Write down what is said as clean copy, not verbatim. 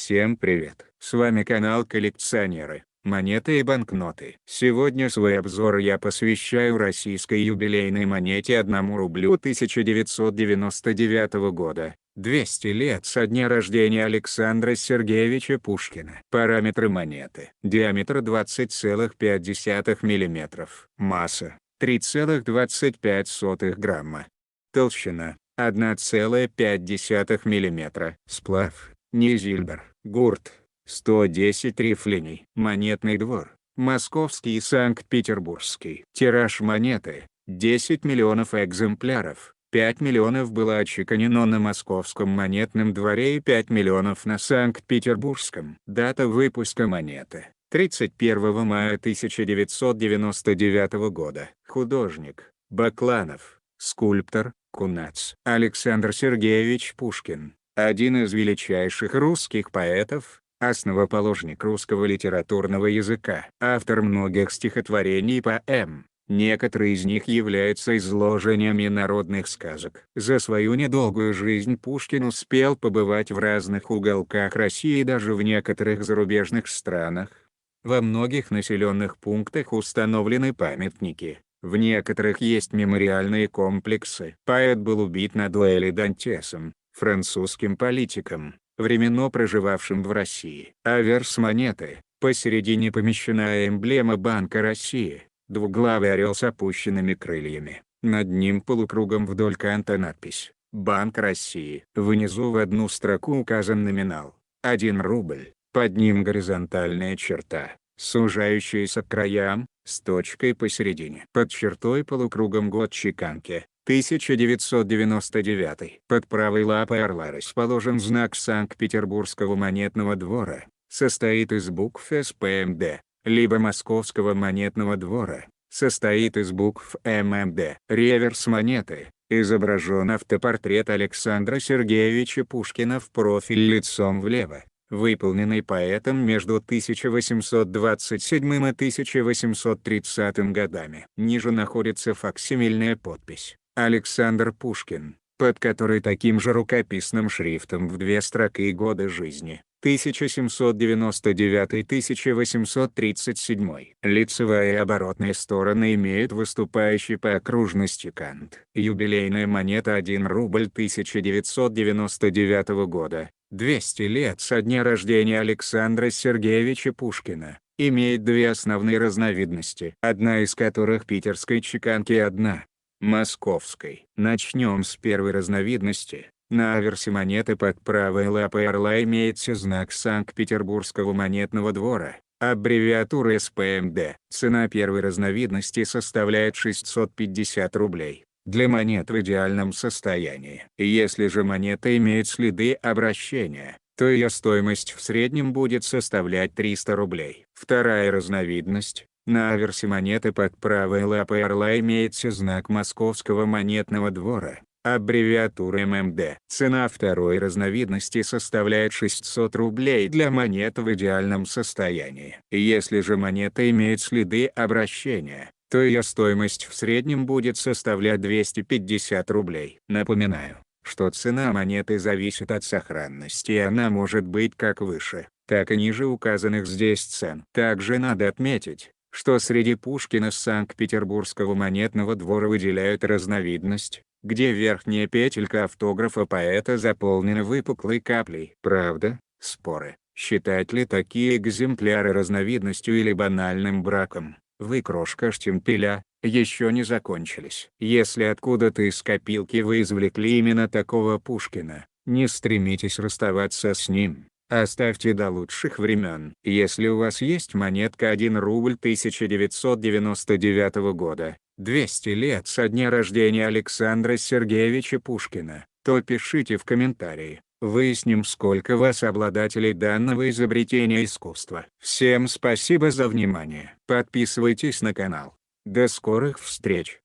Всем привет! С вами канал Коллекционеры, монеты и банкноты. Сегодня свой обзор я посвящаю российской юбилейной монете 1 рублю 1999 года. 200 лет со дня рождения Александра Сергеевича Пушкина. Параметры монеты. Диаметр 20,5 мм. Масса 3,25 грамма. Толщина 1,5 мм. Сплав Низильбер, гурт, 110 рифлений. Монетный двор, Московский и Санкт-Петербургский. Тираж монеты, 10 миллионов экземпляров. 5 миллионов было отчеканено на Московском монетном дворе и 5 миллионов на Санкт-Петербургском. Дата выпуска монеты: 31 мая 1999 года. Художник: Бакланов. Скульптор: Кунац. Александр Сергеевич Пушкин — один из величайших русских поэтов, основоположник русского литературного языка. Автор многих стихотворений и поэм, некоторые из них являются изложениями народных сказок. За свою недолгую жизнь Пушкин успел побывать в разных уголках России и даже в некоторых зарубежных странах. Во многих населенных пунктах установлены памятники. В некоторых есть мемориальные комплексы. Поэт был убит на дуэли Дантесом, французским политиком, временно проживавшим в России. Аверс монеты: посередине помещена эмблема Банка России, двуглавый орел с опущенными крыльями. Над ним полукругом вдоль канта надпись «Банк России». Внизу в одну строку указан номинал — 1 рубль, под ним горизонтальная черта, сужающаяся к краям, с точкой посередине. Под чертой полукругом год чеканки — 1999. Под правой лапой орла расположен знак Санкт-Петербургского монетного двора, состоит из букв СПМД, либо Московского монетного двора, состоит из букв ММД. Реверс монеты: изображен автопортрет Александра Сергеевича Пушкина в профиль лицом влево, выполненный поэтом между 1827 и 1830 годами. Ниже находится факсимильная подпись «Александр Пушкин», под которой таким же рукописным шрифтом в 2 строки годы жизни: 1799-1837. Лицевая и оборотная стороны имеют выступающий по окружности кант. Юбилейная монета 1 рубль 1999 года, 200 лет со дня рождения Александра Сергеевича Пушкина, имеет 2 основные разновидности, одна из которых питерской чеканки и одна московской. Начнем с первой разновидности. На аверсе монеты под правой лапой орла имеется знак Санкт-Петербургского монетного двора, аббревиатура СПМД. Цена первой разновидности составляет 650 рублей. Для монет в идеальном состоянии. Если же монета имеет следы обращения, то ее стоимость в среднем будет составлять 300 рублей. Вторая разновидность. На аверсе монеты под правой лапой орла имеется знак Московского монетного двора, аббревиатура ММД. Цена второй разновидности составляет 600 рублей для монет в идеальном состоянии. Если же монета имеет следы обращения, то ее стоимость в среднем будет составлять 250 рублей. Напоминаю, что цена монеты зависит от сохранности, и она может быть как выше, так и ниже указанных здесь цен. Также надо отметить, что среди Пушкина Санкт-Петербургского монетного двора выделяют разновидность, где верхняя петелька автографа поэта заполнена выпуклой каплей. Правда, споры, считать ли такие экземпляры разновидностью или банальным браком, выкрошка штемпеля, еще не закончились. Если откуда-то из копилки вы извлекли именно такого Пушкина, не стремитесь расставаться с ним. Оставьте до лучших времен. Если у вас есть монетка 1 рубль 1999 года, 200 лет со дня рождения Александра Сергеевича Пушкина, то пишите в комментарии. Выясним, сколько вас обладателей данного изобретения искусства. Всем спасибо за внимание. Подписывайтесь на канал. До скорых встреч!